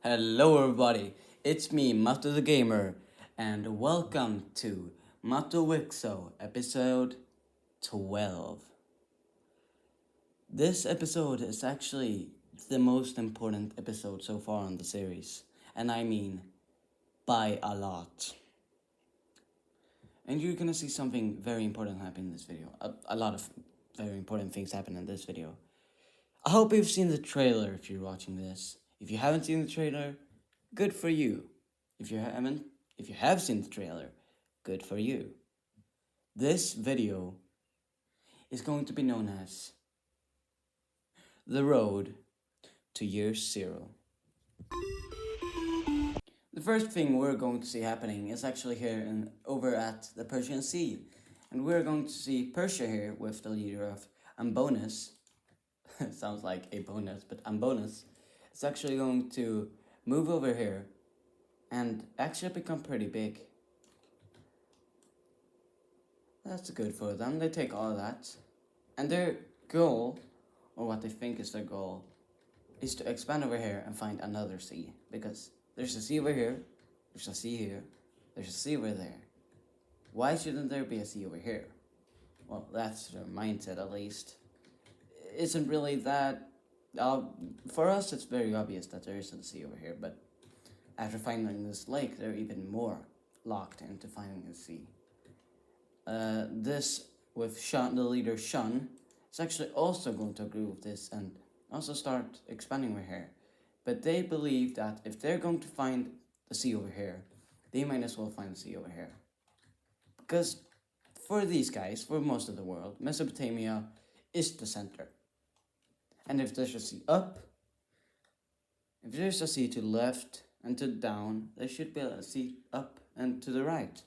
Hello everybody, it's me, Mato the Gamer, and welcome to Mato WICSO episode 12. This episode is actually the most important episode so far in the series, and I mean by a lot. And you're gonna see something very important happen in this video. A lot of very important things happen in this video. I hope you've seen the trailer if you're watching this. If you haven't seen the trailer, good for you. If you have seen the trailer, good for you. This video is going to be known as The Road to Year Zero. The first thing we're going to see happening is actually here over at the Persian Sea. And we're going to see Persia here with the leader of Ambonus. Sounds like a bonus, but Ambonus is actually going to move over here and actually become pretty big. That's good for them. They take all of that. And their goal, or what they think is their goal, is to expand over here and find another sea. Because there's a sea over here, there's a sea here, there's a sea over there. Why shouldn't there be a sea over here? Well, that's their mindset at least. Isn't really that... for us, it's very obvious that there isn't a sea over here, but after finding this lake, they're even more locked into finding a sea. This, with Shun, the leader Shun, is actually also going to agree with this and also start expanding over here. But they believe that if they're going to find the sea over here, they might as well find the sea over here. Because for these guys, for most of the world, Mesopotamia is the center. And if there's a sea up, if there's a sea to the left and to the down, there should be a sea up and to the right.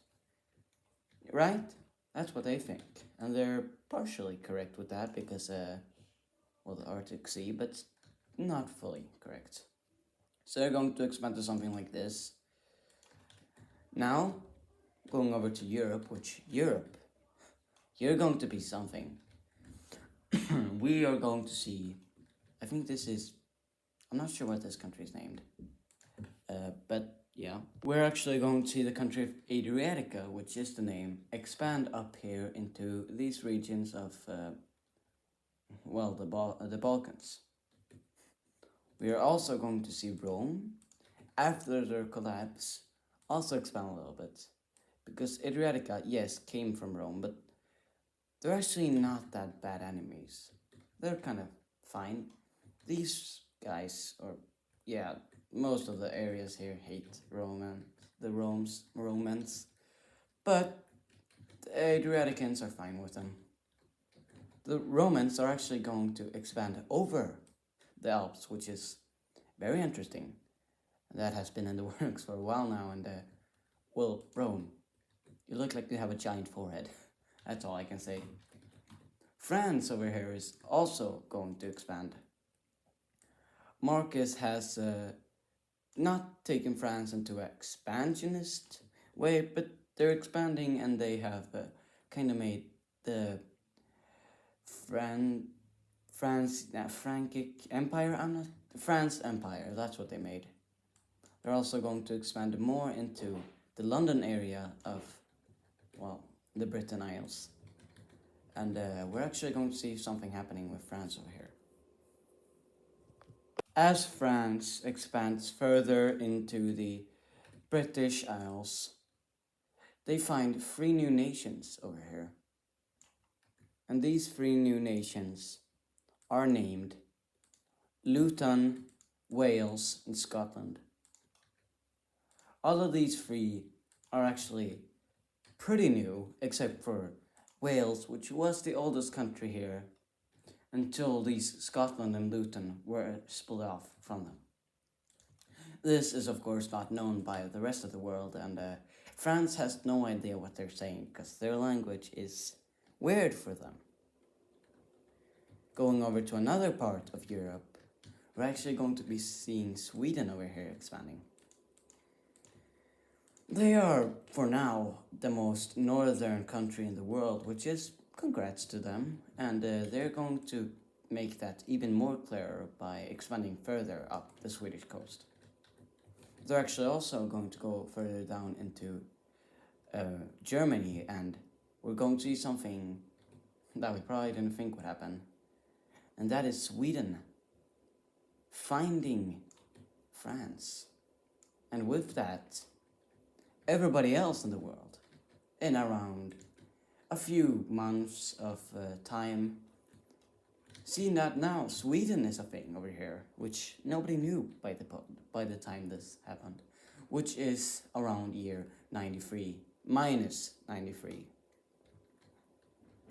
Right? That's what they think. And they're partially correct with that because, well, the Arctic Sea, but not fully correct. So they're going to expand to something like this. Now, going over to Europe, you're going to be something. We are going to see, I think this is, I'm not sure what this country is named, but yeah. We're actually going to see the country of Adriatica, which is the name, expand up here into these regions of, well, the Balkans. We are also going to see Rome, after their collapse, also expand a little bit. Because Adriatica, yes, came from Rome, but they're actually not that bad enemies. They're kind of fine. These guys, or yeah, most of the areas here hate Romans. But the Adriaticans are fine with them. The Romans are actually going to expand over the Alps, which is very interesting. That has been in the works for a while now, and well, Rome, you look like you have a giant forehead. That's all I can say. France over here is also going to expand. Marcus has not taken France into an expansionist way, but they're expanding and they have kind of made the Frankic Empire, France Empire, that's what they made. They're also going to expand more into the London area of, well, the Britain Isles. And we're actually going to see something happening with France over here. As France expands further into the British Isles, they find 3 new nations over here. And these 3 new nations are named Luton, Wales, and Scotland. All of these 3 are actually pretty new, except for Wales, which was the oldest country here, until these Scotland and Luton were split off from them. This is of course not known by the rest of the world, and France has no idea what they're saying, because their language is weird for them. Going over to another part of Europe, we're actually going to be seeing Sweden over here expanding. They are, for now, the most northern country in the world, which is congrats to them, and they're going to make that even more clearer by expanding further up the Swedish coast. they're actually also going to go further down into Germany, and we're going to see something that we probably didn't think would happen, and that is Sweden finding France. And with that, everybody else in the world, in around a few months of time, seeing that now Sweden is a thing over here, which nobody knew by the time this happened, which is around year 93, minus 93.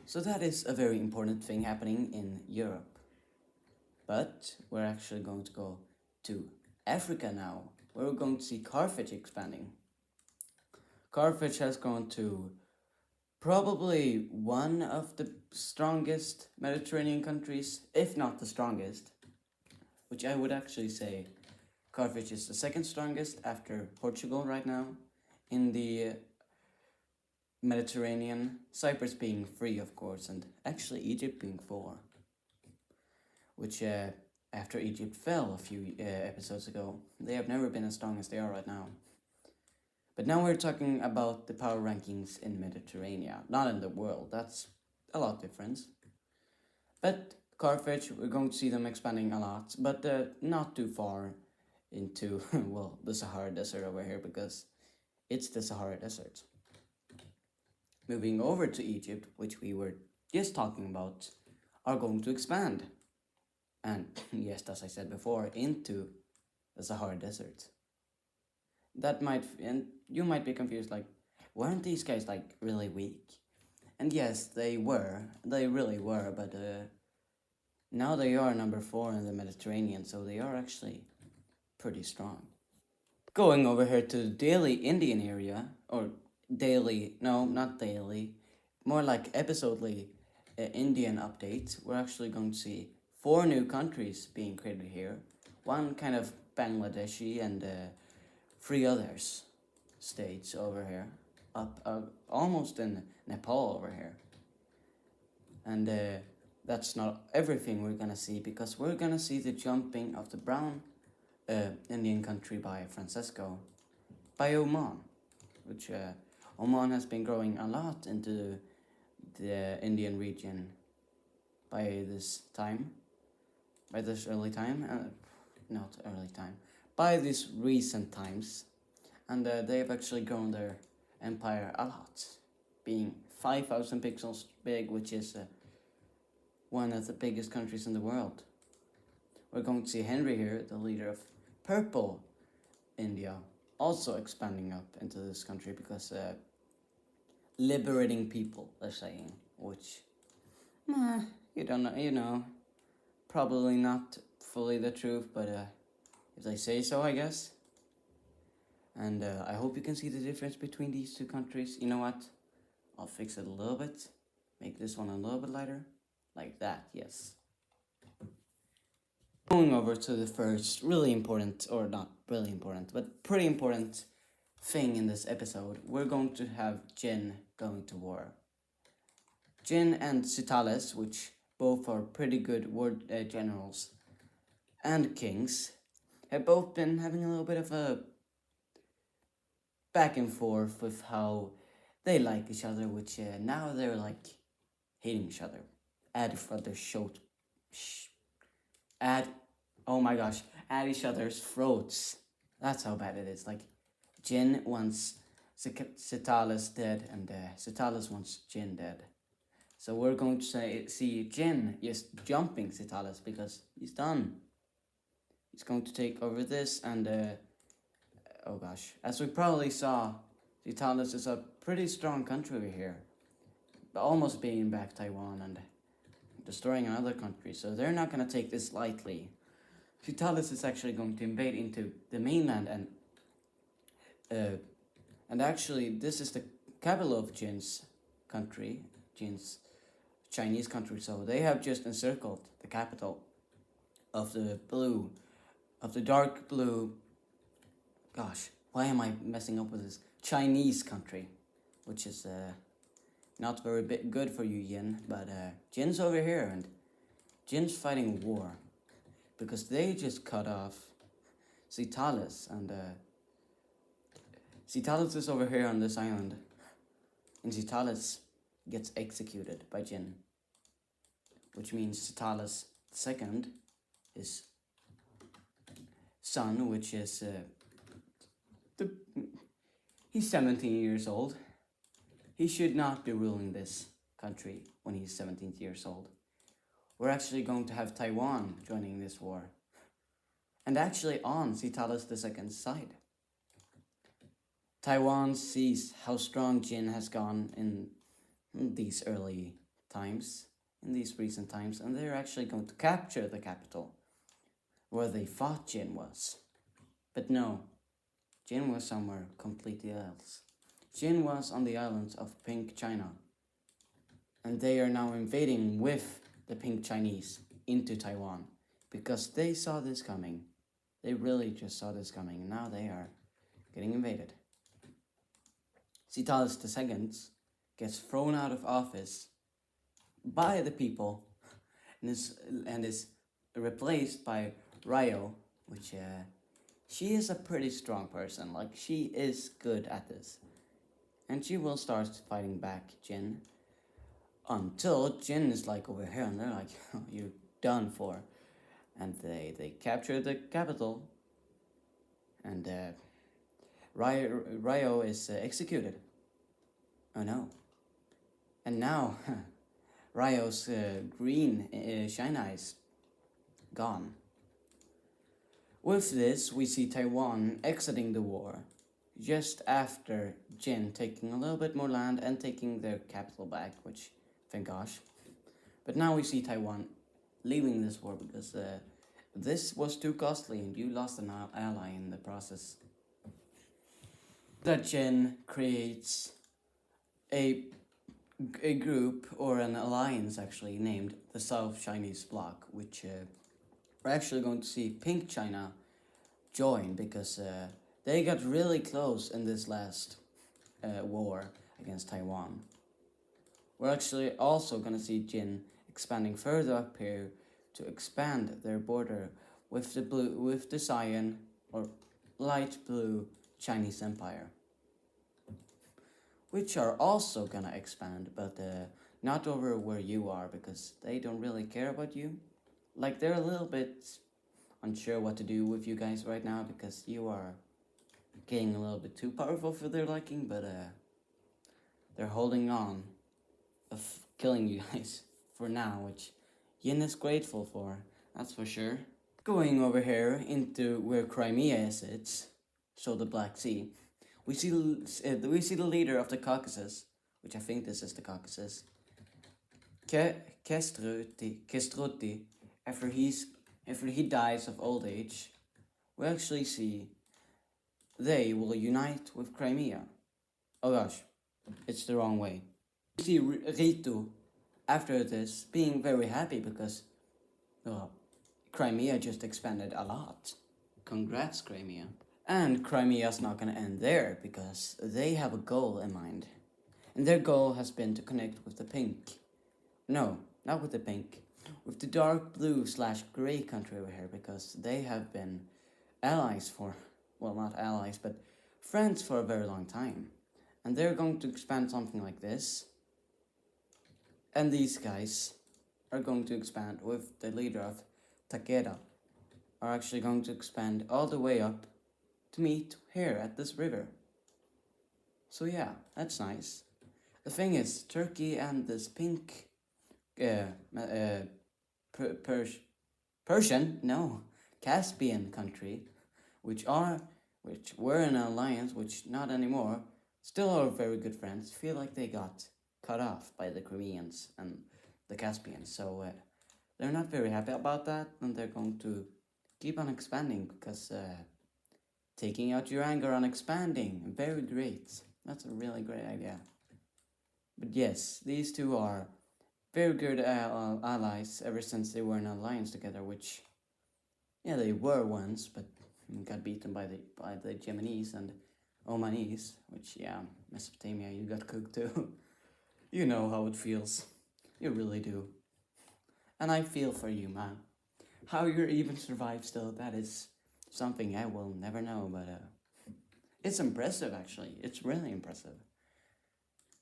So that is a very important thing happening in Europe. But we're actually going to go to Africa now, where we're going to see Carthage expanding. Carthage has gone to probably one of the strongest Mediterranean countries, if not the strongest, which I would actually say Carthage is the second strongest after Portugal right now in the Mediterranean, Cyprus being 3, of course, and actually Egypt being 4, which after Egypt fell a few episodes ago, they have never been as strong as they are right now. But now we're talking about the power rankings in Mediterranean, not in the world. That's a lot different. But Carthage, we're going to see them expanding a lot, but not too far into, well, the Sahara Desert over here, because it's the Sahara Desert. Moving over to Egypt, which we were just talking about, are going to expand. And yes, as I said before, into the Sahara Desert. That might, and you might be confused, like, weren't these guys like really weak? And yes, they really were, but now they are number 4 in the Mediterranean, so they are actually pretty strong. Going over here to the Delhi Indian area, or daily, no, not daily, more like episodely Indian updates, we're actually going to see 4 new countries being created here. One kind of Bangladeshi and 3 others states over here, up almost in Nepal over here. And that's not everything we're gonna see, because we're gonna see the jumping of the brown Indian country by Francesco, by Oman, which Oman has been growing a lot into the Indian region by this early time, not early time, by these recent times, and they've actually grown their empire a lot, being 5,000 pixels big, which is one of the biggest countries in the world. We're going to see Henry here, the leader of Purple India, also expanding up into this country, because liberating people, they're saying, which, you don't know, probably not fully the truth, but if they say so, I guess. And I hope you can see the difference between these 2 countries. You know what? I'll fix it a little bit. Make this one a little bit lighter. Like that, yes. Going over to the first really important, or not really important, but pretty important thing in this episode. We're going to have Jin going to war. Jin and Sitales, which both are pretty good war generals and kings, have both been having a little bit of a back and forth with how they like each other, which now they're like hating each other. At each other's throats. That's how bad it is. Like, Jin wants Sitales dead, and Sitales wants Jin dead. So we're going to see Jin just jumping Sitales, because he's done. He's going to take over this, and oh gosh, as we probably saw, Sitales is a pretty strong country over here, almost being back Taiwan and destroying another country, so they're not going to take this lightly. Sitales is actually going to invade into the mainland, and actually this is the capital of Jin's country, Jin's Chinese country, so they have just encircled the capital of the dark blue, gosh, why am I messing up with this, Chinese country, which is not very good for you, Yin, but Jin's over here, and Jin's fighting war, because they just cut off Sitales, and Citalis is over here on this island, and Citalis gets executed by Jin, which means Citalis II, his son, which is he's 17 years old. He should not be ruling this country when he's 17 years old. We're actually going to have Taiwan joining this war, and actually on Citalis II's side. Taiwan sees how strong Jin has gone in these early times, in these recent times, and they're actually going to capture the capital, where they thought Jin was. But no, Jin was somewhere completely else. Jin was on the islands of Pink China, and they are now invading with the Pink Chinese into Taiwan, because they saw this coming. They really just saw this coming, and now they are getting invaded. Citalis II gets thrown out of office by the people and is replaced by Ryo, which she is a pretty strong person. Like, she is good at this, and she will start fighting back Jin until Jin is like over here, and they're like, oh, you're done for, and they capture the capital, and Ryo is executed. Oh no. And now Ryo's green shine eyes gone. With this, we see Taiwan exiting the war just after Jin taking a little bit more land and taking their capital back, which, thank gosh. But now we see Taiwan leaving this war because this was too costly and you lost an ally in the process. That Jin creates a group, or an alliance actually, named the South Chinese Bloc, which we're actually going to see Pink China join because they got really close in this last war against Taiwan. We're actually also going to see Jin expanding further up here to expand their border with the cyan or light blue Chinese Empire, which are also gonna expand, but not over where you are, because they don't really care about you. Like, they're a little bit unsure what to do with you guys right now, because you are getting a little bit too powerful for their liking, but they're holding on of killing you guys for now, which Yin is grateful for, that's for sure. Going over here into where Crimea sits, so the Black Sea, we see the leader of the Caucasus, which I think this is the Caucasus, Kestruti. After he dies of old age, we actually see they will unite with Crimea. Oh gosh, it's the wrong way. We see Ritu after this being very happy because, well, Crimea just expanded a lot. Congrats, Crimea. And Crimea's not gonna end there, because they have a goal in mind. And their goal has been to connect with the pink. No, not with the pink. With the dark blue / grey country over here, because they have been allies for, well, not allies, but friends for a very long time. And they're going to expand something like this. And these guys are going to expand with the leader of Takeda. Are actually going to expand all the way up to meet here at this river. So yeah, that's nice. The thing is, Turkey and this pink Caspian country, which were in an alliance, which not anymore, still are very good friends, feel like they got cut off by the Crimeans and the Caspians. So they're not very happy about that, and they're going to keep on expanding, because taking out your anger on expanding, very great. That's a really great idea. But yes, these two are very good allies ever since they were in an alliance together, which, yeah, they were once, but got beaten by the Yemenis and Omanis, which, yeah, Mesopotamia, you got cooked too. You know how it feels. You really do. And I feel for you, man. How you even survive still, that is something I will never know, but It's impressive, actually. It's really impressive.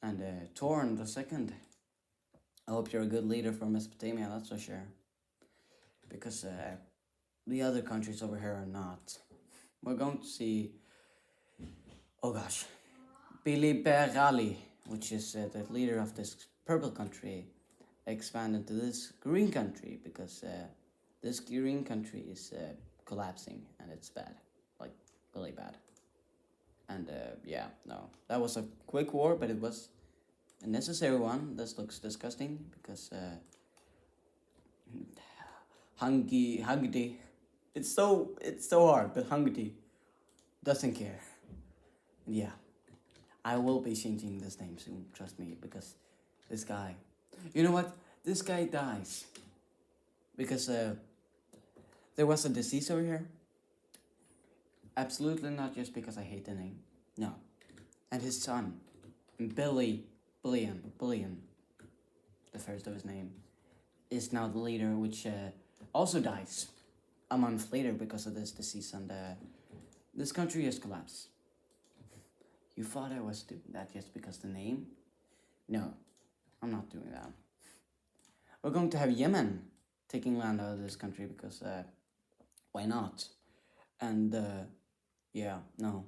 And Torn the second. I hope you're a good leader for Mesopotamia, that's for sure. Because the other countries over here are not. We're going to see, oh gosh, Biliberali, which is the leader of this purple country, expand into this green country because this green country is collapsing and it's bad, like really bad. And yeah, no, that was a quick war, but it was a necessary one. This looks disgusting because Hungdy, it's so hard, but Hungdy doesn't care. And yeah, I will be changing this name soon, trust me, because this guy, you know what? This guy dies because there was a disease over here. Absolutely not just because I hate the name. No. And his son, Billion, the first of his name, is now the leader, which also dies a month later because of this disease, and this country has collapsed. You thought I was doing that just because the name? No, I'm not doing that. We're going to have Yemen taking land out of this country because why not? And yeah, no.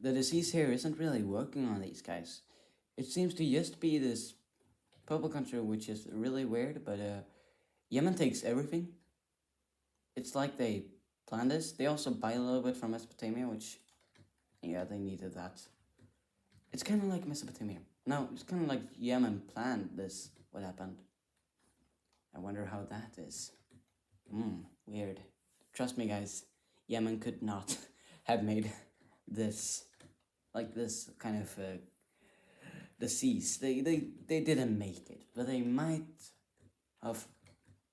The disease here isn't really working on these guys. It seems to just be this purple country, which is really weird, but Yemen takes everything. It's like they planned this. They also buy a little bit from Mesopotamia, which, yeah, they needed that. It's kind of like Mesopotamia. No, it's kind of like Yemen planned this, what happened. I wonder how that is. Weird. Trust me, guys, Yemen could not have made this, like this kind of disease. They didn't make it, but they might have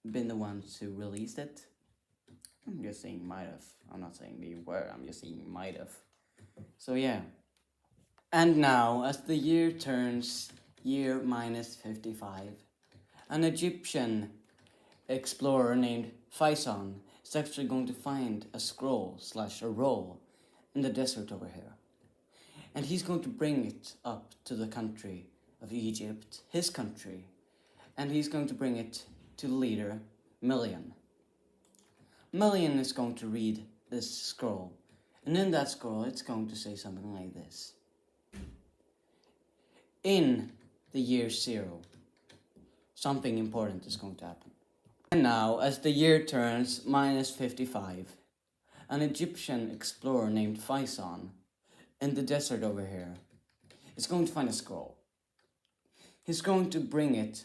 been the ones who released it. I'm just saying might have. I'm not saying they were, I'm just saying might have. So yeah. And now, as the year turns year minus 55, an Egyptian explorer named Faison is actually going to find a scroll / a roll in the desert over here. And he's going to bring it up to the country of Egypt, his country, and he's going to bring it to the leader, Million. Million is going to read this scroll, and in that scroll it's going to say something like this. In the year 0, something important is going to happen. And now, as the year turns minus 55, an Egyptian explorer named Faison in the desert over here is going to find a scroll. He's going to bring it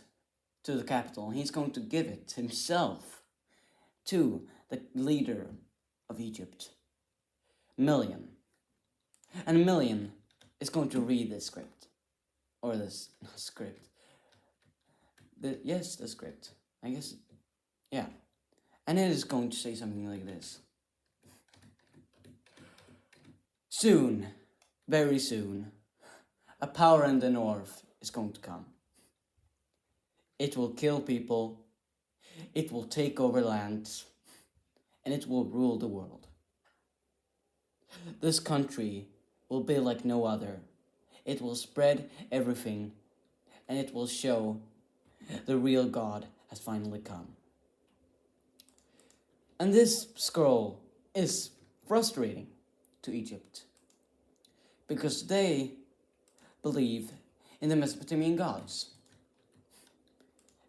to the capital. He's going to give it himself to the leader of Egypt, Million. And Million is going to read this script. Or this script. The script. I guess, yeah. And it is going to say something like this. Soon, very soon, a power in the north is going to come. It will kill people, it will take over lands, and it will rule the world. This country will be like no other. It will spread everything, and it will show the real God has finally come. And this scroll is frustrating to Egypt, because they believe in the Mesopotamian gods.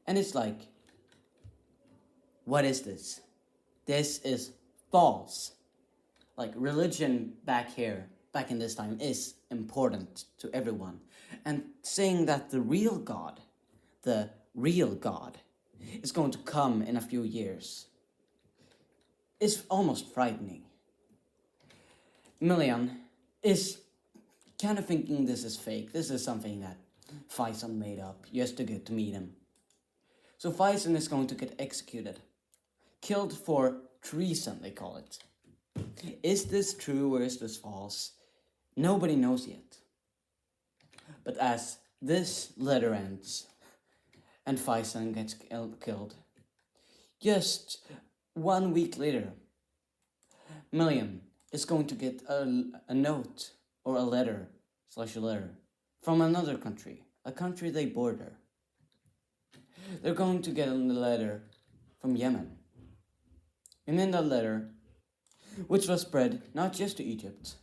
And it's like, what is this? This is false. Like, religion back in this time, is important to everyone. And saying that the real God is going to come in a few years is almost frightening. Million is kind of thinking this is fake. This is something that Faison made up just to get to meet him. So Faison is going to get executed. Killed for treason, they call it. Is this true or is this false? Nobody knows yet. But as this letter ends and Faison gets killed, just 1 week later, Million is going to get a note or a letter slash a letter from another country, a country they border. They're going to get a letter from Yemen. And in that letter, which was spread not just to Egypt,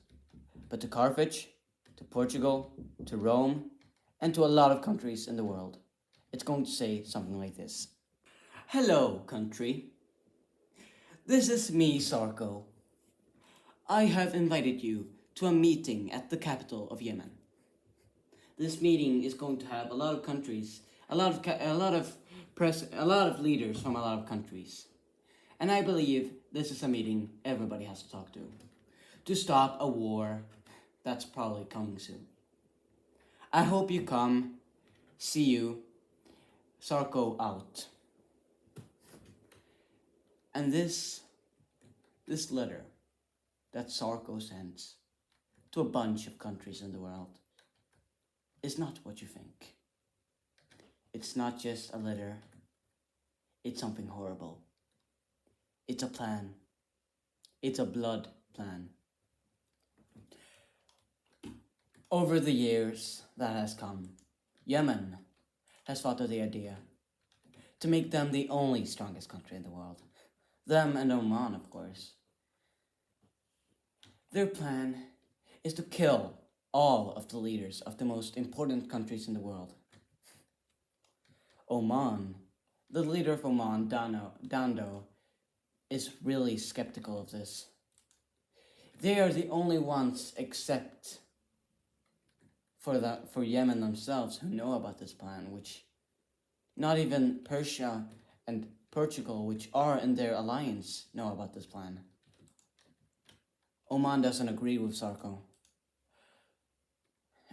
but to Carthage, to Portugal, to Rome, and to a lot of countries in the world, it's going to say something like this. Hello, country. This is me, Sarko. I have invited you to a meeting at the capital of Yemen. This meeting is going to have a lot of countries, a lot of leaders from a lot of countries. And I believe this is a meeting everybody has to talk to stop a war that's probably coming soon. I hope you come. See you. Sarko out. And this letter that Sarko sends to a bunch of countries in the world is not what you think. It's not just a letter. It's something horrible. It's a plan. It's a blood plan. Over the years that has come, Yemen has thought of the idea to make them the only strongest country in the world. Them and Oman, of course. Their plan is to kill all of the leaders of the most important countries in the world. Oman, the leader of Oman, Dando, is really skeptical of this. They are the only ones except for Yemen themselves who know about this plan, which not even Persia and Portugal, which are in their alliance, know about this plan. Oman doesn't agree with Sarko.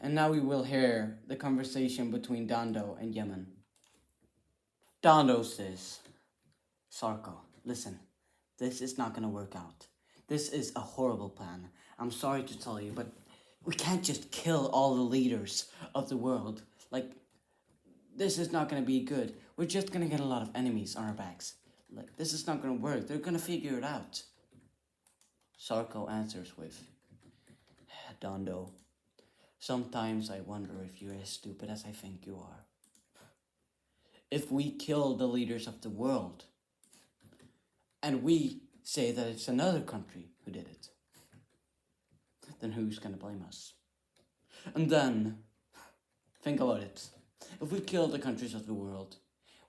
And now we will hear the conversation between Dando and Yemen. Dando says, Sarko, listen, this is not going to work out. This is a horrible plan. I'm sorry to tell you, but we can't just kill all the leaders of the world. Like, this is not going to be good. We're just going to get a lot of enemies on our backs. Like, this is not going to work. They're going to figure it out. Sarko answers with, Dando, sometimes I wonder if you're as stupid as I think you are. If we kill the leaders of the world, and we say that it's another country who did it, then who's going to blame us? And then, think about it. If we kill the countries of the world,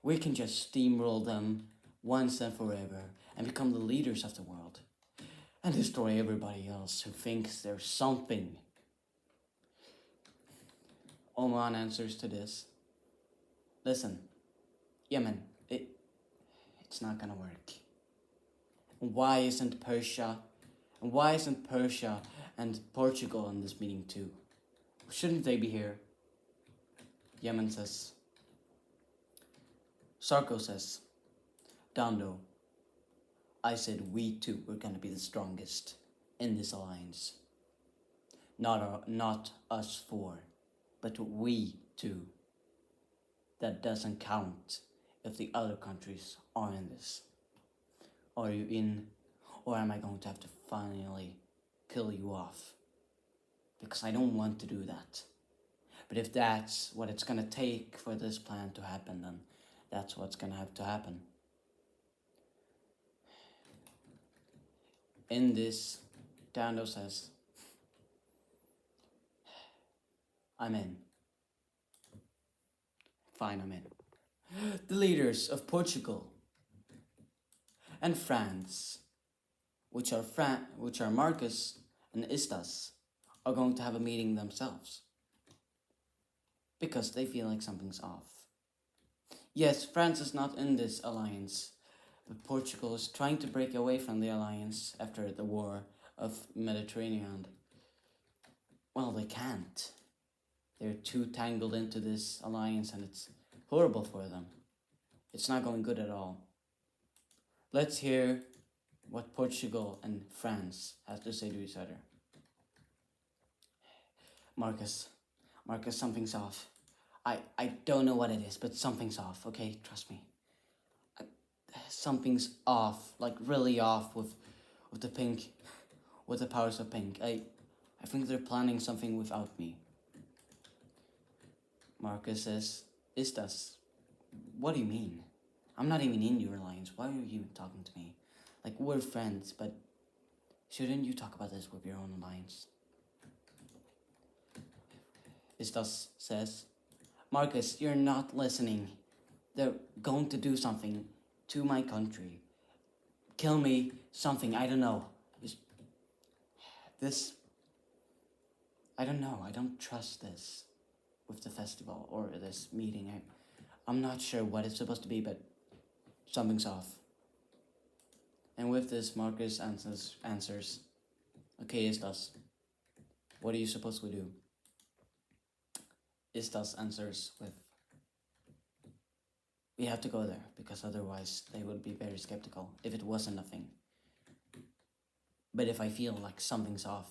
we can just steamroll them once and forever and become the leaders of the world and destroy everybody else who thinks there's something. Oman answers to this. Listen, Yemen, it's not gonna work. Why isn't Persia and Portugal in this meeting too? Shouldn't they be here? Yemen says. Sarko says, Dando, I said we too were gonna be the strongest in this alliance. Not us four, but we two. That doesn't count if the other countries are in this. Are you in, or am I going to have to finally kill you off? Because I don't want to do that. But if that's what it's going to take for this plan to happen, then that's what's going to have to happen. In this, Dando says, I'm in. Fine, I'm in. The leaders of Portugal and France, which are Marcus and Istas, are going to have a meeting themselves because they feel like something's off. Yes, France is not in this alliance, but Portugal is trying to break away from the alliance after the war of Mediterranean. Well, they can't. They're too tangled into this alliance and it's horrible for them. It's not going good at all. Let's hear what Portugal and France have to say to each other. Marcus, something's off. I don't know what it is, but something's off, okay? Trust me. Something's off, like really off with the pink. with the powers of pink. I think they're planning something without me. Marcus says, Istas, what do you mean? I'm not even in your alliance. Why are you talking to me? Like, we're friends, but shouldn't you talk about this with your own alliance? Istas says, Marcus, you're not listening. They're going to do something to my country. Kill me, something, I don't know. This, I don't know, I don't trust this with the festival or this meeting. I'm not sure what it's supposed to be, but something's off. And with this, Marcus answers, okay, Istas, what are you supposed to do? Istas answers with, we have to go there, because otherwise they would be very skeptical if it wasn't a thing. But if I feel like something's off,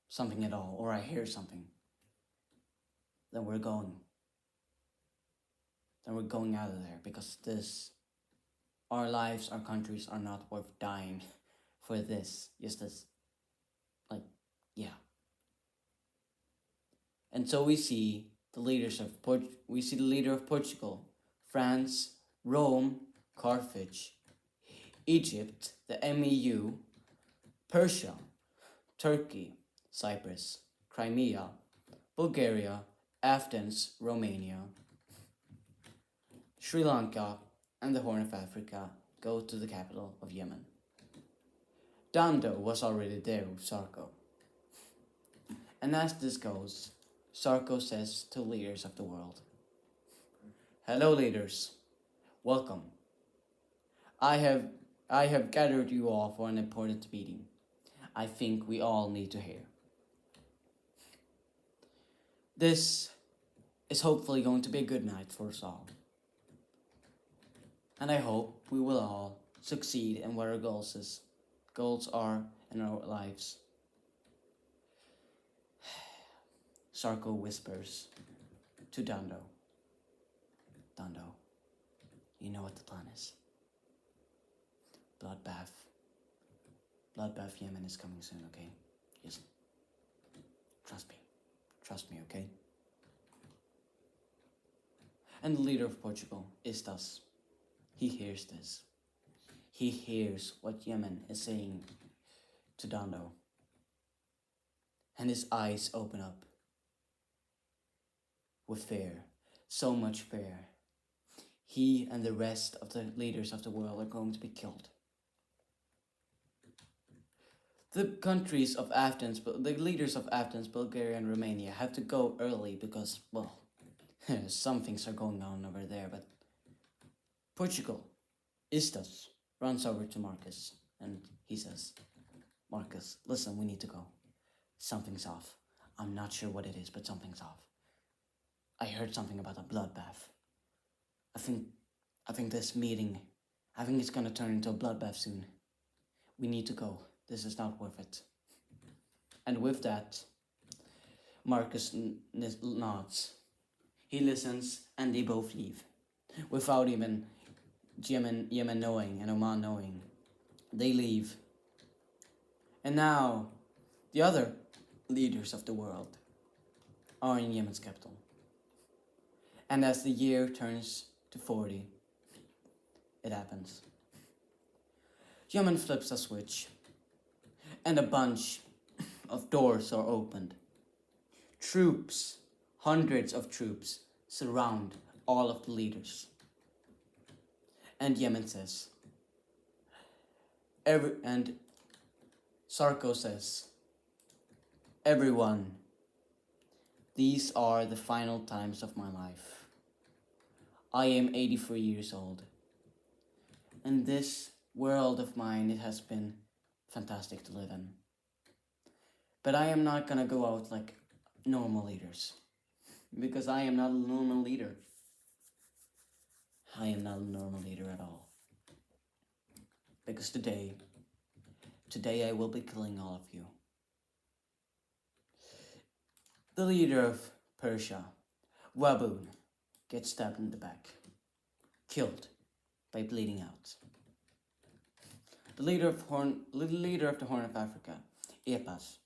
something at all, or I hear something, then we're going. Then we're going out of there, because our lives, our countries are not worth dying for this. Just as, like, yeah. And so we see the leaders of we see the leader of Portugal, France, Rome, Carthage, Egypt, the MEU, Persia, Turkey, Cyprus, Crimea, Bulgaria, Athens, Romania, Sri Lanka, and the Horn of Africa go to the capital of Yemen. Dando was already there with Sarko. And as this goes, Sarko says to leaders of the world, hello leaders, welcome. I have gathered you all for an important meeting. I think we all need to hear. This is hopefully going to be a good night for us all. And I hope we will all succeed in what our goals are in our lives. Sarko whispers to Dando. Dando, you know what the plan is. Bloodbath Yemen is coming soon, okay? Just trust me. Trust me, okay? And the leader of Portugal, Istas, he hears this. He hears what Yemen is saying to Dando. And his eyes open up with fear, so much fear. He and the rest of the leaders of the world are going to be killed. The leaders of Athens, Bulgaria, and Romania have to go early because, well, some things are going on over there, but Portugal, Istas, runs over to Marcus and he says, Marcus, listen, we need to go. Something's off. I'm not sure what it is, but something's off. I heard something about a bloodbath. I think this meeting, it's gonna turn into a bloodbath soon. We need to go. This is not worth it. And with that, Marcus nods. He listens and they both leave. Without even Yemen knowing and Oman knowing. They leave. And now, the other leaders of the world are in Yemen's capital. And as the year turns to 40, it happens. Yemen flips a switch, and a bunch of doors are opened. Troops, hundreds of troops, surround all of the leaders. And Yemen says, and Sarko says, everyone, these are the final times of my life. I am 83 years old. And this world of mine, it has been fantastic to live in. But I am not gonna go out like normal leaders. Because I am not a normal leader. I am not a normal leader at all. Because today I will be killing all of you. The leader of Persia, Waboon, gets stabbed in the back, killed by bleeding out. The leader of the Horn of Africa Epas,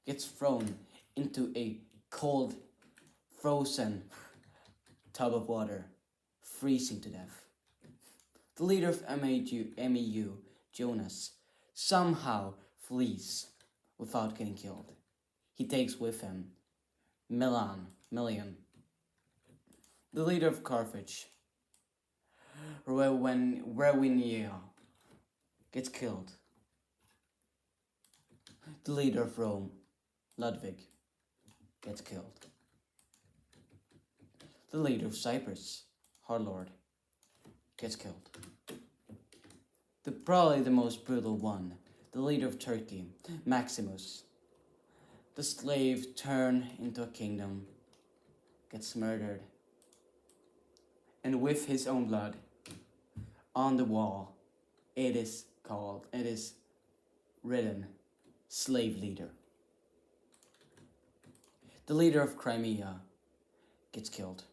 gets thrown into a cold, frozen tub of water, freezing to death. The leader of MEU, Jonas, somehow flees without getting killed. He takes with him Million, the leader of Carthage. Rowenia gets killed. The leader of Rome, Ludwig, gets killed. The leader of Cyprus, Harlord, gets killed. Probably the most brutal one, the leader of Turkey, Maximus, the slave turned into a kingdom, gets murdered. And with his own blood on the wall, it is written, slave leader. The leader of Crimea gets killed.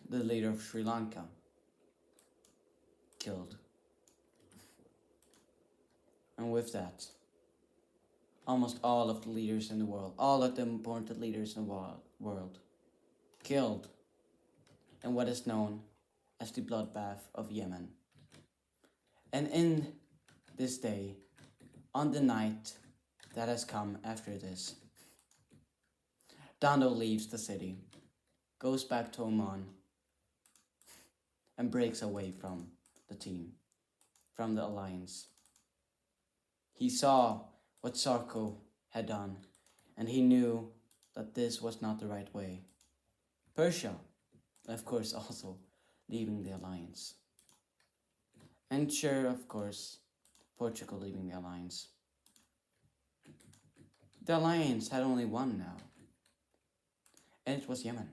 The leader of Sri Lanka, killed. And with that, almost all of the leaders in the world, all of the important leaders in the world, killed in what is known as the bloodbath of Yemen. And in this day, on the night that has come after this, Dando leaves the city, goes back to Oman, and breaks away from the team, from the alliance. He saw what Sarko had done, and he knew that this was not the right way. Persia, of course, also leaving the alliance. And sure, of course, Portugal leaving the alliance. The alliance had only one now, and it was Yemen.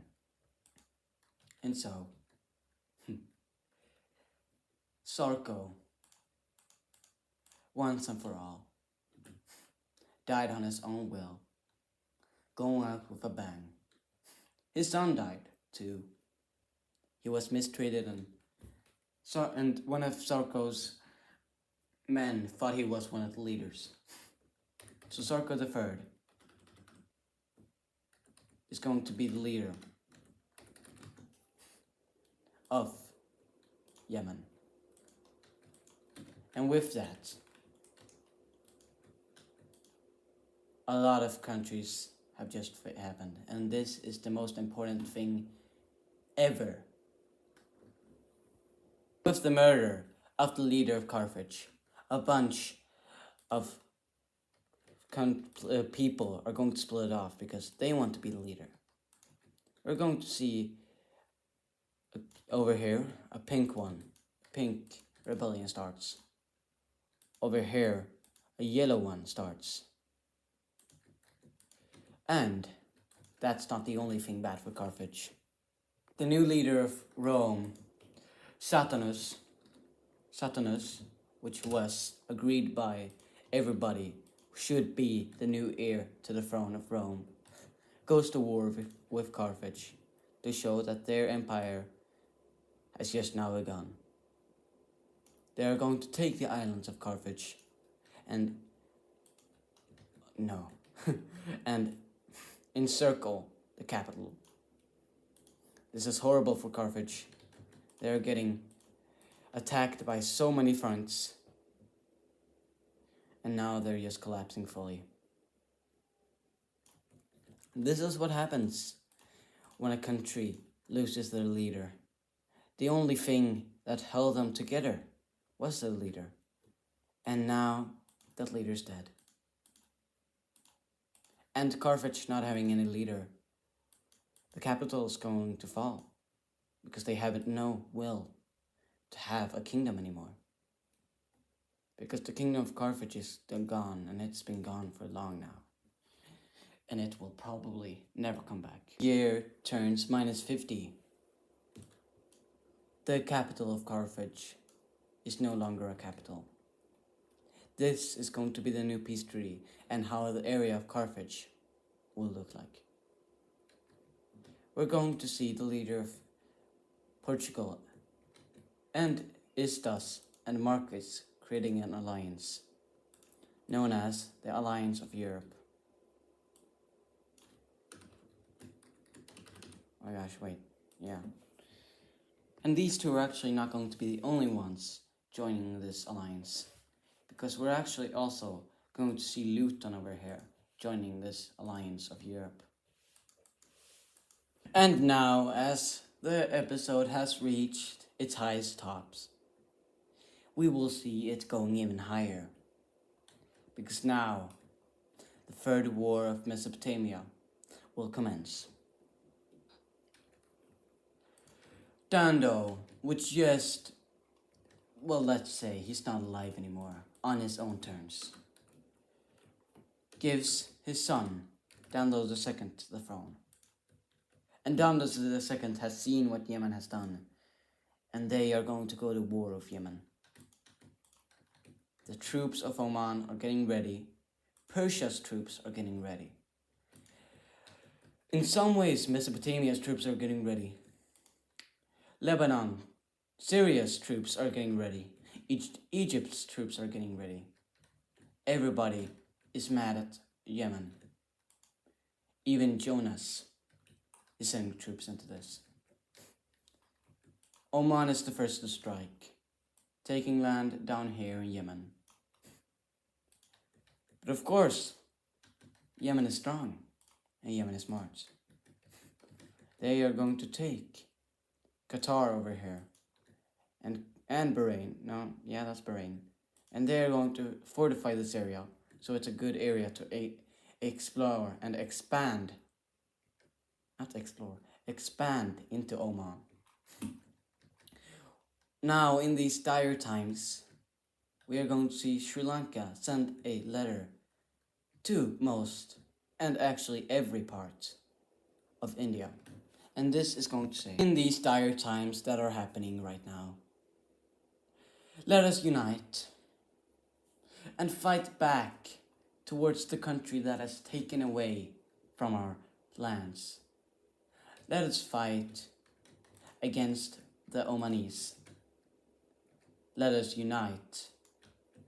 And so, Sarko, once and for all, died on his own will, going out with a bang. His son died too. He was mistreated, and one of Sarko's men thought he was one of the leaders. So Sarko III is going to be the leader of Yemen. And with that, a lot of countries have just happened, and this is the most important thing ever. With the murder of the leader of Carthage, a bunch of people are going to split off because they want to be the leader. We're going to see over here a pink rebellion starts. Over here, a yellow one starts. And that's not the only thing bad for Carthage. The new leader of Rome, Saturninus, which was agreed by everybody, should be the new heir to the throne of Rome, goes to war with Carthage to show that their empire has just now begun. They are going to take the islands of Carthage and encircle the capital. This is horrible for Carthage. They are getting attacked by so many fronts, and now they're just collapsing fully. This is what happens when a country loses their leader. The only thing that held them together was their leader, and now that leader's dead. And Carthage not having any leader, the capital is going to fall because they have no will to have a kingdom anymore. Because the kingdom of Carthage is gone, and it's been gone for long now. And it will probably never come back. Year turns -50. The capital of Carthage is no longer a capital. This is going to be the new peace treaty and how the area of Carthage will look like. We're going to see the leader of Portugal and is thus and markets, creating an alliance known as the Alliance of Europe. Oh gosh, wait, yeah. And these two are actually not going to be the only ones joining this alliance, because we're actually also going to see Luton over here joining this Alliance of Europe. And now, as the episode has reached its highest tops, we will see it going even higher. Because now, the Third War of Mesopotamia will commence. Dando, which just, well, let's say he's not alive anymore, on his own terms, gives his son, Dando II, the throne. And Dando II has seen what Yemen has done, and they are going to go to war with Yemen. The troops of Oman are getting ready. Persia's troops are getting ready. In some ways, Mesopotamia's troops are getting ready. Lebanon, Syria's troops are getting ready. Egypt's troops are getting ready. Everybody is mad at Yemen. Even Jonas is sending troops into this. Oman is the first to strike, taking land down here in Yemen. But of course, Yemen is strong and Yemen is smart. They are going to take Qatar over here and Bahrain. No, yeah, that's Bahrain. And they are going to fortify this area, so it's a good area to explore and expand. Not explore, expand into Oman. Now, in these dire times, we are going to see Sri Lanka send a letter to most, and actually every part of India. And this is going to say, in these dire times that are happening right now, let us unite and fight back towards the country that has taken away from our lands. Let us fight against the Omanis. Let us unite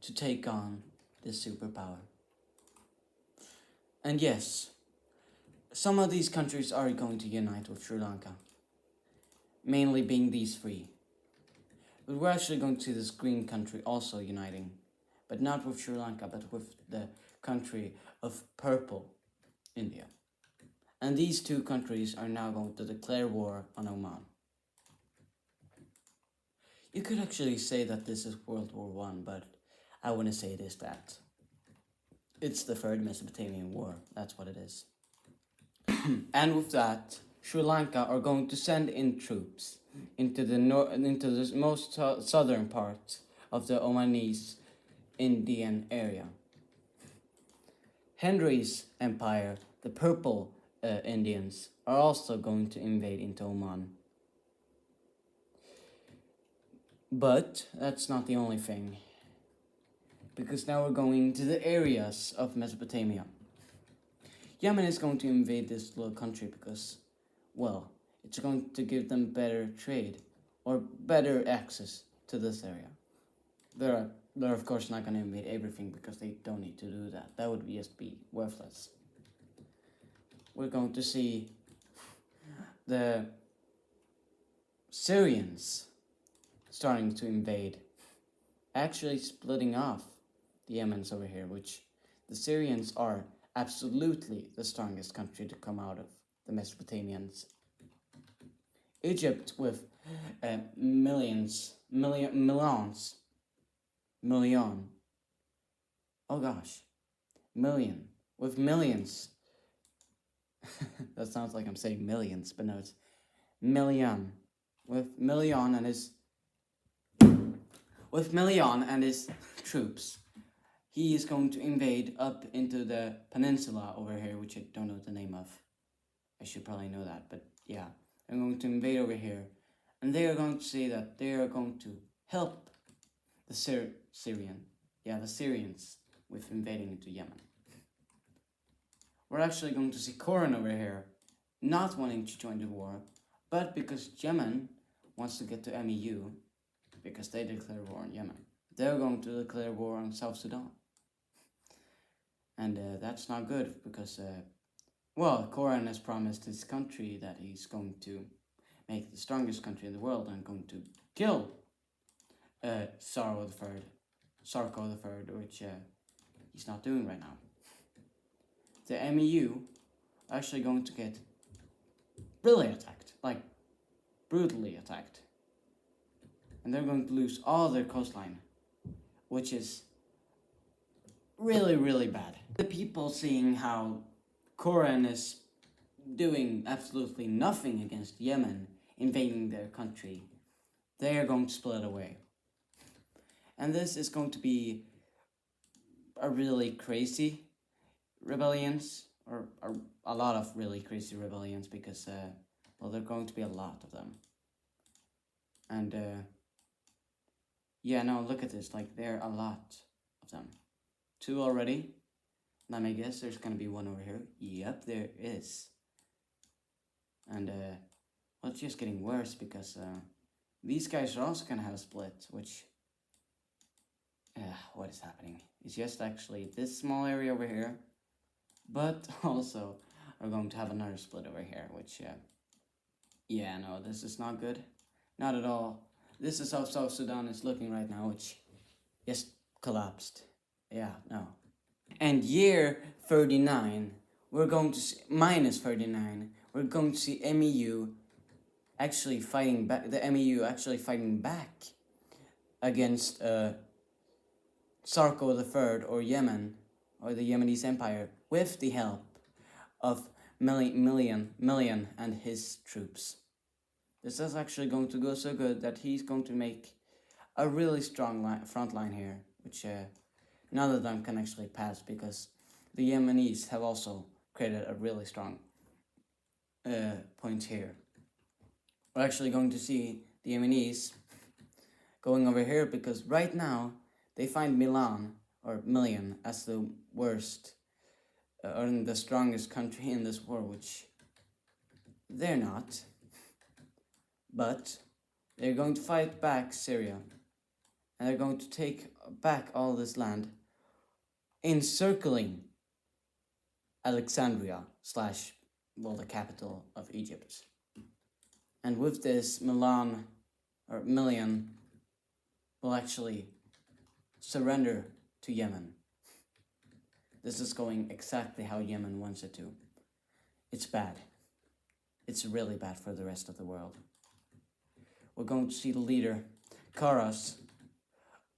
to take on this superpower. And yes, some of these countries are going to unite with Sri Lanka, mainly being these three. But we're actually going to see this green country also uniting, but not with Sri Lanka, but with the country of purple India. And these two countries are now going to declare war on Oman. You could actually say that this is World War I, but I wouldn't say it is that. It's the Third Mesopotamian War, that's what it is. And with that, Sri Lanka are going to send in troops into the most southern part of the Omanese Indian area. Henry's empire, the Purple Indians, are also going to invade into Oman. But that's not the only thing, because now we're going to the areas of Mesopotamia. Yemen is going to invade this little country because, well, it's going to give them better trade or better access to this area. They're of course not going to invade everything because they don't need to do that. That would just be worthless. We're going to see the Syrians starting to invade, actually splitting off the Yemens over here, which the Syrians are absolutely the strongest country to come out of the Mesopotamians. Egypt with million, oh gosh, million, with millions. That sounds like I'm saying millions, but no, it's million. With Million and his troops, he is going to invade up into the peninsula over here, which I don't know the name of. I should probably know that, but yeah. They're going to invade over here, and they are going to say that they are going to help the Syrians with invading into Yemen. We're actually going to see Koran over here not wanting to join the war, but because Yemen wants to get to MEU, because they declare war on Yemen. they're going to declare war on South Sudan. And that's not good because, well, Koran has promised his country that he's going to make the strongest country in the world and going to kill Sarko the Third, which he's not doing right now. The MEU are actually going to get really attacked, like brutally attacked. And they're going to lose all their coastline, which is really, really bad. The people seeing how Koran is doing absolutely nothing against Yemen, invading their country, they are going to split away. And this is going to be a really crazy rebellions, or a lot of really crazy rebellions, because, well, there are going to be a lot of them. And, yeah, no, look at this, like, there are a lot of them. 2 already. Let me guess, there's gonna be 1 over here. Yep, there is. And, well, it's just getting worse, because, these guys are also gonna have a split, which, what is happening? It's just actually this small area over here, but also are going to have another split over here, which, yeah, no, this is not good. Not at all. This is how South Sudan is looking right now, which just collapsed. Yeah, no. And year 39, we're going to see, minus 39, we're going to see MEU actually fighting back, the MEU actually fighting back against Sarko III, or Yemen, or the Yemenese Empire, with the help of Million and his troops. This is actually going to go so good that he's going to make a really strong front line here, which none of them can actually pass, because the Yemenis have also created a really strong point here. We're actually going to see the Yemenis going over here, because right now they find Million as the worst or the strongest country in this war, which they're not. But they're going to fight back Syria, and they're going to take back all this land, encircling Alexandria / well, the capital of Egypt. And with this, Million will actually surrender to Yemen. This is going exactly how Yemen wants it to. It's bad. It's really bad for the rest of the world. We're going to see the leader, Karas,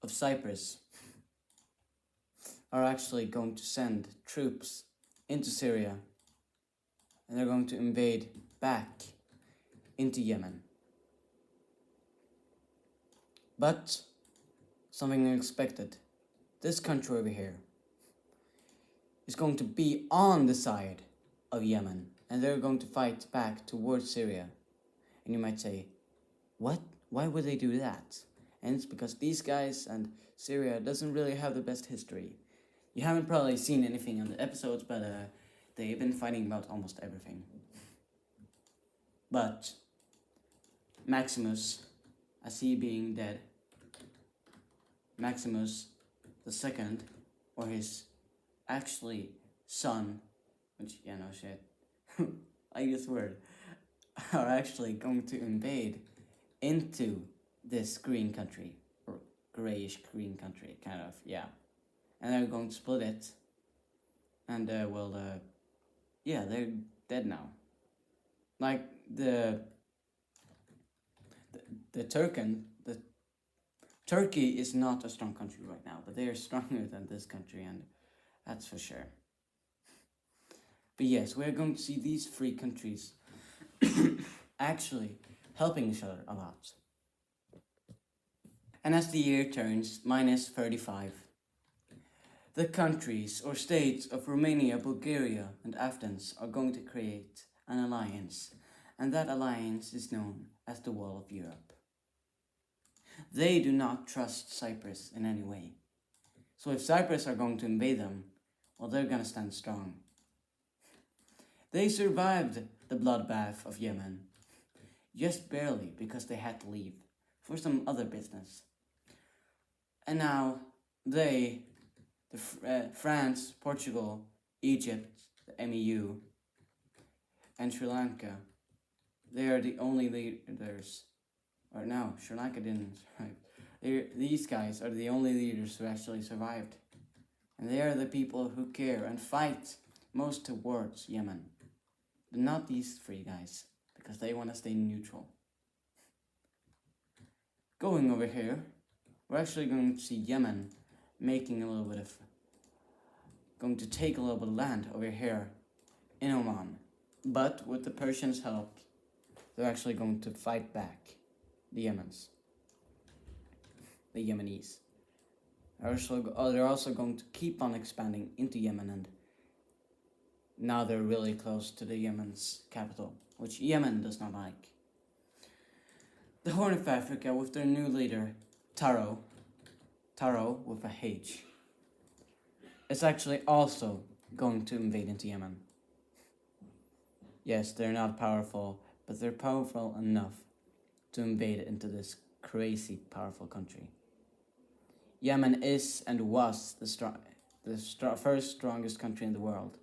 of Cyprus, are actually going to send troops into Syria, and they're going to invade back into Yemen. But something unexpected. This country over here is going to be on the side of Yemen, and they're going to fight back towards Syria. And you might say, what? Why would they do that? And it's because these guys and Syria doesn't really have the best history. You haven't probably seen anything on the episodes, but they've been fighting about almost everything. But Maximus, as he being dead, Maximus II, or his actually son, which, yeah, no shit, I use the word, are actually going to invade into this green country, or grayish green country, kind of, yeah. And they're going to split it, and, well, yeah, they're dead now. Like, the Turkey is not a strong country right now, but they are stronger than this country, and that's for sure. But yes, we're going to see these 3 countries actually helping each other a lot. And as the year turns minus 35, the countries or states of Romania, Bulgaria, and Athens are going to create an alliance, and that alliance is known as the Wall of Europe. They do not trust Cyprus in any way. So if Cyprus are going to invade them, well, they're going to stand strong. They survived the bloodbath of Yemen, just barely, because they had to leave for some other business. And now France, Portugal, Egypt, the MEU, and Sri Lanka, they are the only leaders. Or no, Sri Lanka didn't survive. These guys are the only leaders who actually survived. And they are the people who care and fight most towards Yemen. But not these three guys, because they want to stay neutral. Going over here, we're actually going to see Yemen making a little bit of, going to take a little bit of land over here in Oman. But with the Persians' help, they're actually going to fight back the Yemenis. They're also going to keep on expanding into Yemen, and now they're really close to the Yemen's capital, which Yemen does not like. The Horn of Africa, with their new leader, Taro with a H, is actually also going to invade into Yemen. Yes, they're not powerful, but they're powerful enough to invade into this crazy powerful country. Yemen is and was the first strongest country in the world.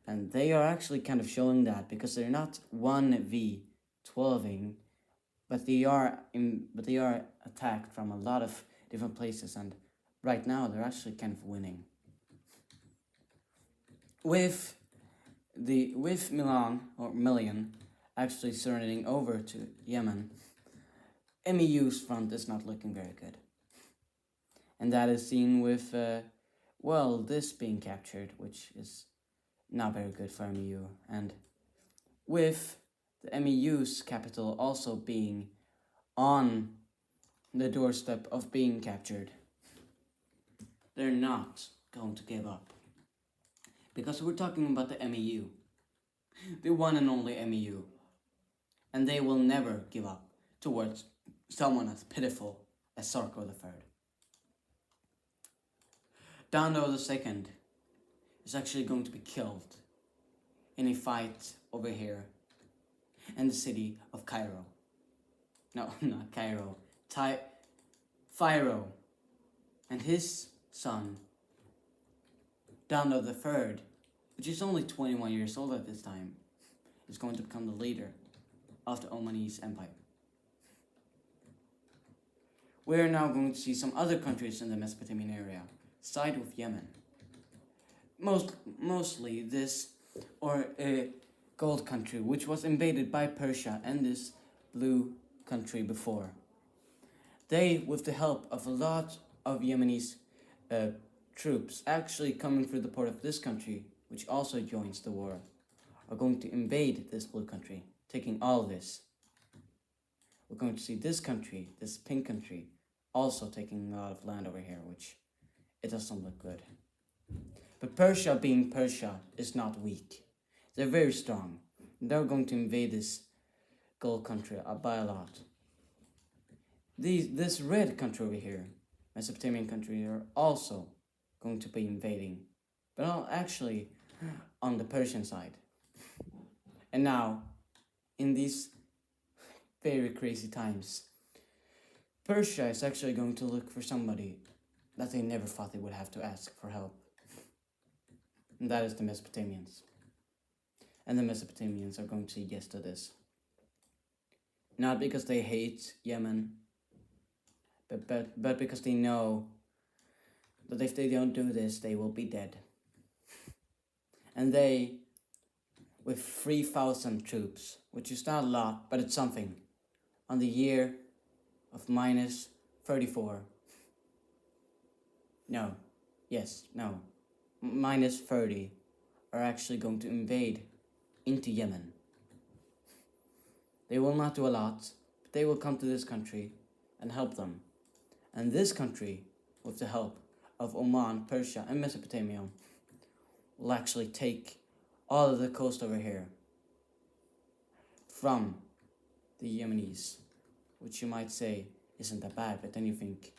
And they are actually kind of showing that, because they're not 1v12ing, but they are attacked from a lot of different places, and right now they're actually kind of winning. With Million actually surrendering over to Yemen, MEU's front is not looking very good. And that is seen with, this being captured, which is not very good for MEU. And with the MEU's capital also being on the doorstep of being captured, they're not going to give up. Because we're talking about the MEU, the one and only MEU. And they will never give up towards someone as pitiful as Sarko III. Dando II is actually going to be killed in a fight over here in the city of Cairo. No, not Cairo. Pharaoh and his son, Dando III, which is only 21 years old at this time, is going to become the leader of the Omanese Empire. We are now going to see some other countries in the Mesopotamian area side with Yemen. Mostly this, or a gold country, which was invaded by Persia and this blue country before. They, with the help of a lot of Yemenis troops actually coming through the port of this country, which also joins the war, are going to invade this blue country, taking all of this. We're going to see this country, this pink country, also taking a lot of land over here, which it doesn't look good. But Persia, being Persia, is not weak. They're very strong. They're going to invade this gold country by a lot. This red country over here, Mesopotamian country, are also going to be invading, but actually on the Persian side. And now, in these very crazy times, Persia is actually going to look for somebody that they never thought they would have to ask for help. And that is the Mesopotamians. And the Mesopotamians are going to say yes to this. Not because they hate Yemen, but because they know that if they don't do this, they will be dead. And they, with 3,000 troops, which is not a lot, but it's something, on the year of minus 34. Minus 30 are actually going to invade into Yemen. They will not do a lot, but they will come to this country and help them. And this country, with the help of Oman, Persia, and Mesopotamia, will actually take all of the coast over here from the Yemenis, which you might say isn't that bad, but then you think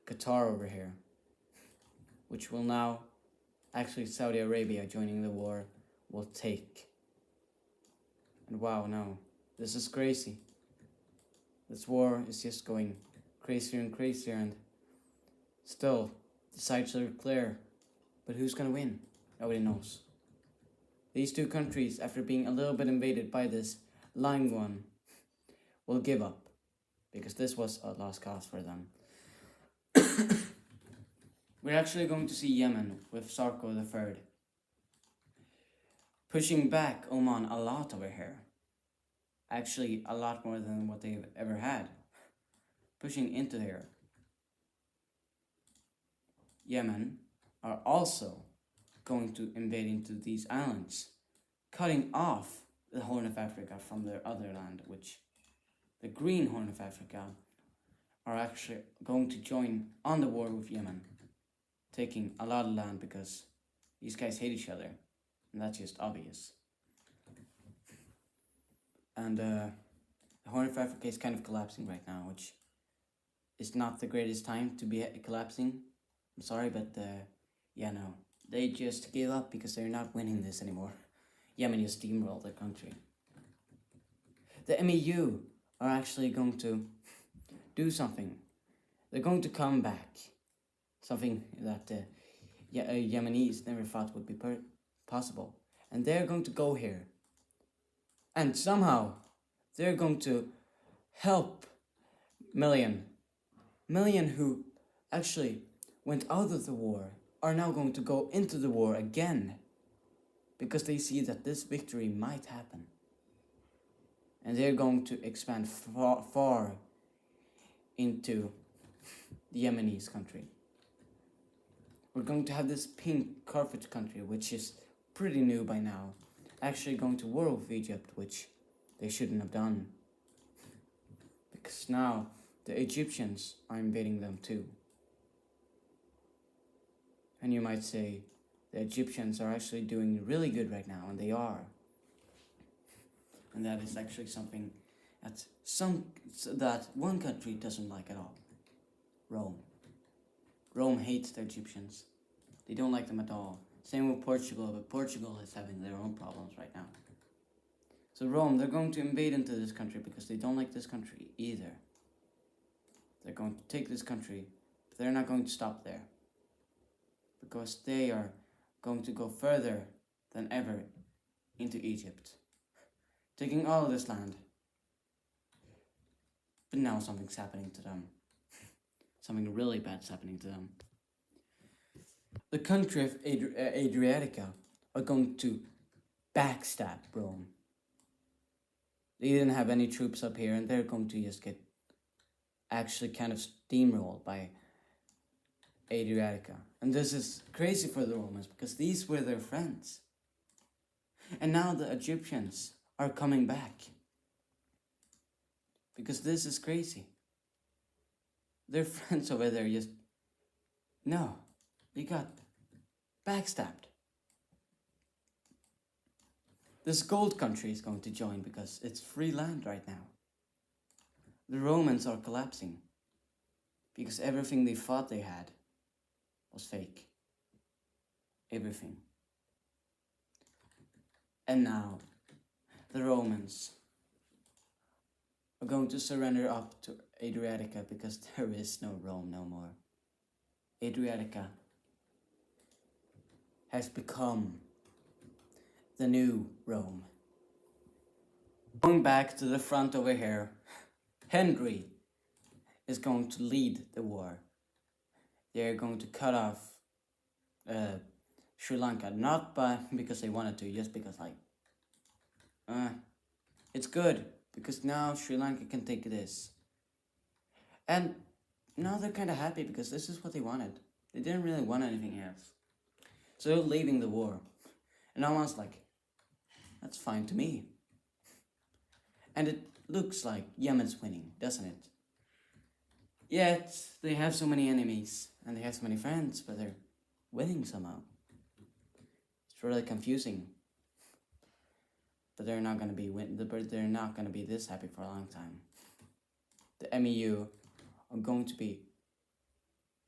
Qatar over here, which will now, actually Saudi Arabia joining the war, will take. And wow, no, this is crazy. This war is just going crazier and crazier, and Still, the sides are clear, but who's gonna win? Nobody knows. These two countries, after being a little bit invaded by this lying one, will give up, because this was a lost cause for them. We're actually going to see Yemen with Sarko III pushing back Oman a lot over here. Actually, a lot more than what they've ever had. Pushing into here. Yemen are also going to invade into these islands, cutting off the Horn of Africa from their other land, which the Green Horn of Africa are actually going to join on the war with Yemen, taking a lot of land because these guys hate each other, and that's just obvious. And the Horn of Africa is kind of collapsing right now, which is not the greatest time to be collapsing. I'm sorry, but yeah, no. They just give up because they're not winning this anymore. Yemen just steamrolled their country. The MEU are actually going to do something. They're going to come back. Something that Yemenis never thought would be possible. And they're going to go here. And somehow, they're going to help Million who actually went out of the war are now going to go into the war again because they see that this victory might happen. And they're going to expand far into the Yemenis country. We're going to have this pink Carthage country, which is pretty new by now, actually going to war with Egypt, which they shouldn't have done. Because now the Egyptians are invading them too. And you might say the Egyptians are actually doing really good right now, and they are. And that is actually something that one country doesn't like at all. Rome. Rome hates the Egyptians. They don't like them at all. Same with Portugal, but Portugal is having their own problems right now. So Rome, they're going to invade into this country because they don't like this country either. They're going to take this country, but they're not going to stop there. Because they are going to go further than ever into Egypt. Taking all of this land. But now something's happening to them. Something really bad's happening to them. The country of Adriatica are going to backstab Rome. They didn't have any troops up here, and they're going to just get actually kind of steamrolled by Adriatica. And this is crazy for the Romans because these were their friends. And now the Egyptians are coming back. Because this is crazy. Their friends over there just... No, they got backstabbed. This gold country is going to join because it's free land right now. The Romans are collapsing because everything they thought they had was fake. Everything. And now the Romans are going to surrender up to Adriatica because there is no Rome no more. Adriatica has become the new Rome. Going back to the front over here, Henry is going to lead the war. They're going to cut off Sri Lanka, not because they wanted to, just because it's good, because now Sri Lanka can take this. And now they're kind of happy because this is what they wanted. They didn't really want anything else. So they're leaving the war. And Oman's like, that's fine to me. And it looks like Yemen's winning, doesn't it? Yet, they have so many enemies, and they have so many friends, but they're winning somehow. It's really confusing. But they're not going to be they're not going to be this happy for a long time. The MEU are going to be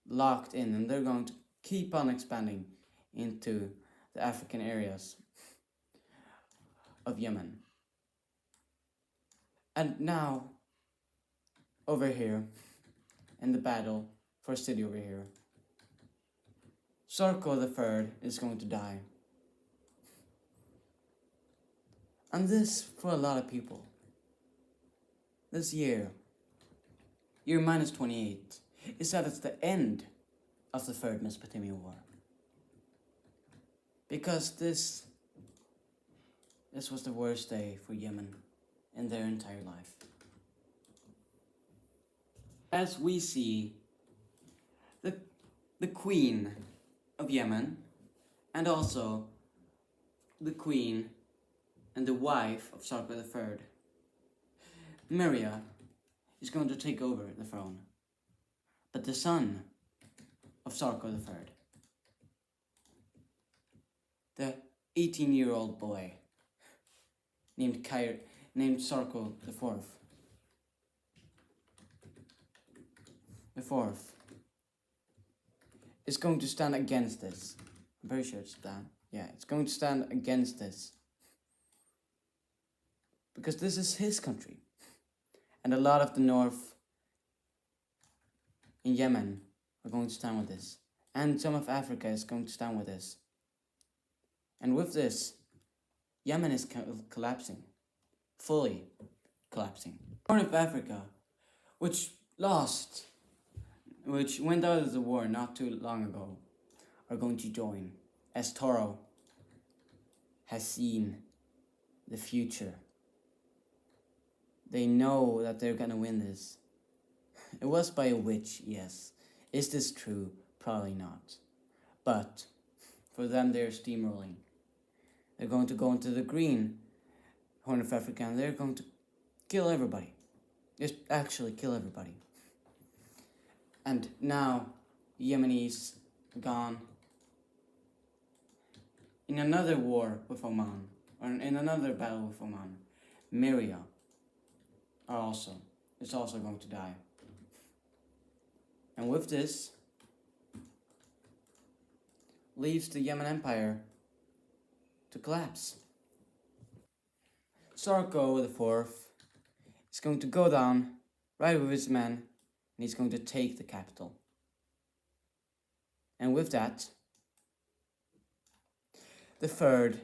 locked in, and they're going to keep on expanding into the African areas of Yemen. And now, over here, in the battle for a city over here, Sarko III is going to die. And this, for a lot of people, this year minus 28, is that it's the end of the Third Mesopotamian War. Because this was the worst day for Yemen in their entire life. As we see, the Queen of Yemen, and also the Queen and the wife of Sarko III, Maria, is going to take over the throne. But the son of Sarko III, the 18-year-old boy named Sarko IV, is going to stand against this. I'm very sure it's that. Yeah, it's going to stand against this. Because this is his country. And a lot of the north in Yemen are going to stand with this. And some of Africa is going to stand with this. And with this, Yemen is collapsing. Fully collapsing. Horn of Africa, which went out of the war not too long ago, are going to join, as Toro has seen the future. They know that they're gonna win this. It was by a witch, yes. Is this true? Probably not. But for them, they're steamrolling. They're going to go into the green Horn of Africa and they're going to kill everybody. Just actually kill everybody. And now, Yemenis gone. In another war with Oman, or in another battle with Oman, Myria is also going to die. And with this, leaves the Yemen Empire to collapse. Sarko IV is going to go down, right with his men, and he's going to take the capital. And with that, the Third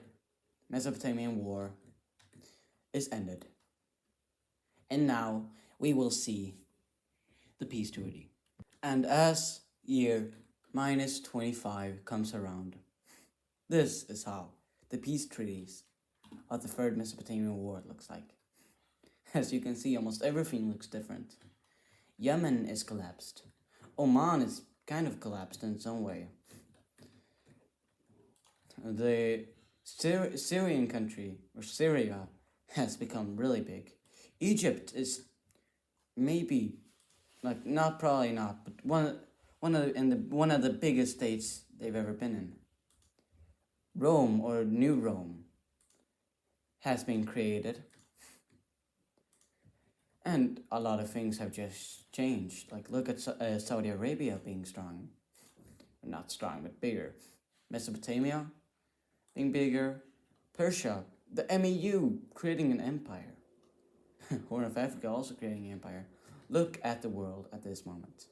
Mesopotamian War is ended. And now we will see the peace treaty. And as year minus 25 comes around, this is how the peace treaties of the Third Mesopotamian War looks like. As you can see, almost everything looks different. Yemen is collapsed. Oman is kind of collapsed in some way. The Syrian country, or Syria, has become really big. Egypt is maybe, probably not, but one of the biggest states they've ever been in. Rome, or New Rome, has been created. And a lot of things have just changed. Like, look at Saudi Arabia being strong. Not strong, but bigger. Mesopotamia being bigger. Persia, the MEU creating an empire. Horn of Africa also creating an empire. Look at the world at this moment.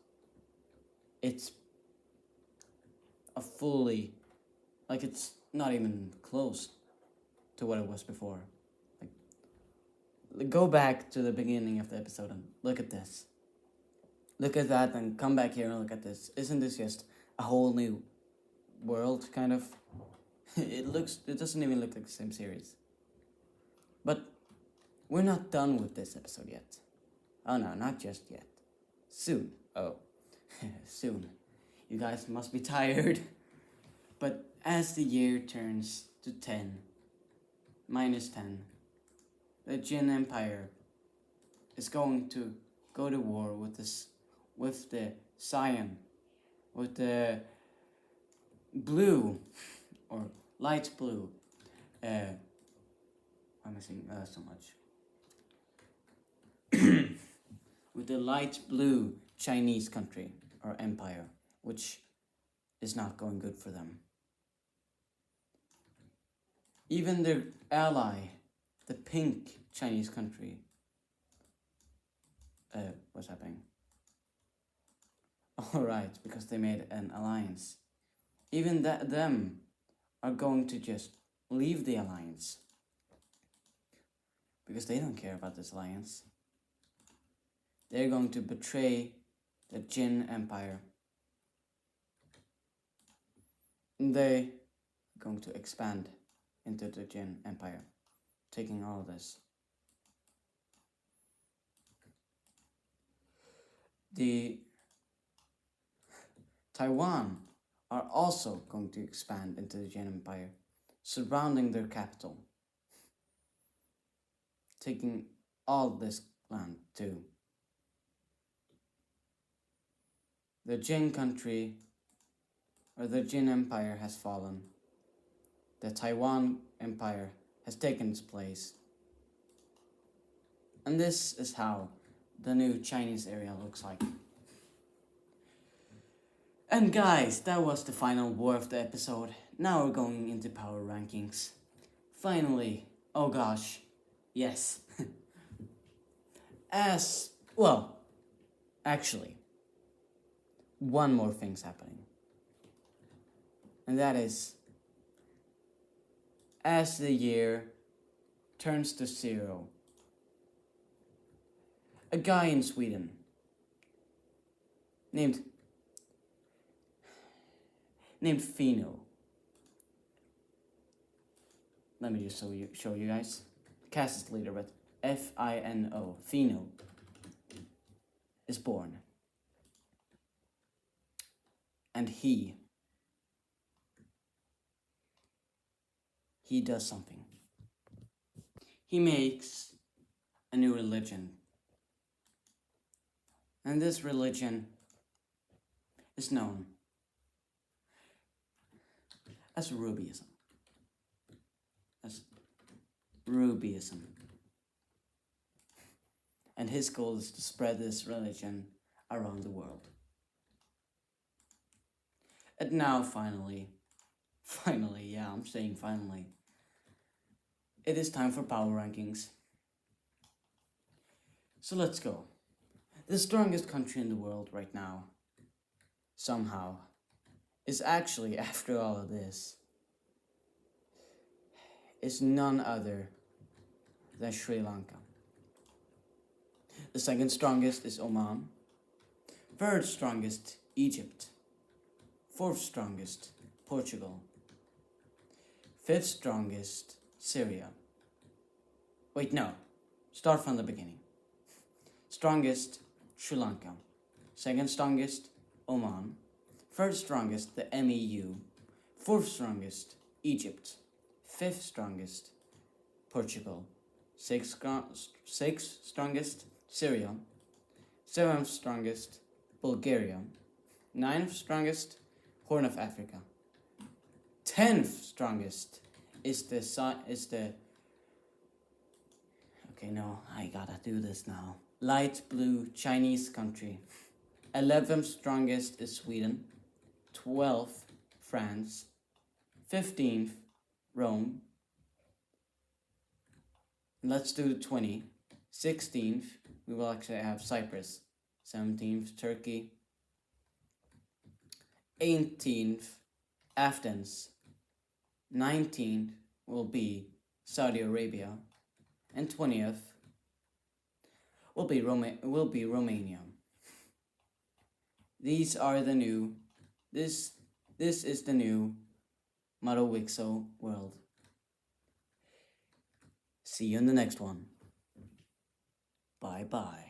It's it's not even close to what it was before. Go back to the beginning of the episode and look at this. Look at that and come back here and look at this. Isn't this just a whole new world, kind of? It doesn't even look like the same series. But we're not done with this episode yet. Oh no, not just yet. Soon. Oh, soon. You guys must be tired. But as the year turns to 10, minus 10, the Jin Empire is going to go to war with the cyan, with the blue, or light blue. Why am I saying so much? With the light blue Chinese country, or empire, which is not going good for them. Even their ally, the pink Chinese country. What's happening? Alright, because they made an alliance even them are going to just leave the alliance because they don't care about this alliance. They're going to betray the Jin Empire. And they're going to expand into the Jin Empire, taking all of this. The Taiwan are also going to expand into the Jin Empire, surrounding their capital, taking all this land too. The Jin country, or the Jin Empire, has fallen. The Taiwan Empire has taken its place. And this is how the new Chinese area looks like. And guys, that was the final war of the episode. Now we're going into power rankings. Finally, oh gosh, yes. Actually, one more thing's happening. And that is, as the year turns to 0, a guy in Sweden named Fino. Let me just show you guys. Cast is leader, but Fino. Fino is born. And he does something. He makes a new religion. And this religion is known as Rubyism. And his goal is to spread this religion around the world. And now finally, yeah, I'm saying finally, it is time for power rankings. So let's go. The strongest country in the world right now, somehow, is actually, after all of this, is none other than Sri Lanka. The second strongest is Oman. Third strongest, Egypt. Fourth strongest, Portugal. Fifth strongest, Syria. Wait, no. Start from the beginning. Strongest, Sri Lanka. Second strongest, Oman. Third strongest, the MEU. Fourth strongest, Egypt. Fifth strongest, Portugal. Sixth strongest, Syria. Seventh strongest, Bulgaria. Ninth strongest, Horn of Africa. 10th strongest is the okay, no, I gotta do this now. Light blue Chinese country. 11th strongest is Sweden. 12th, France. 15th, Rome. Let's do 20. 16th, we will actually have Cyprus. 17th, Turkey. 18th, Athens. 19th will be Saudi Arabia. And 20th will be Romania. These are the new, this is the new Mato WICSO world. See you in the next one. Bye bye.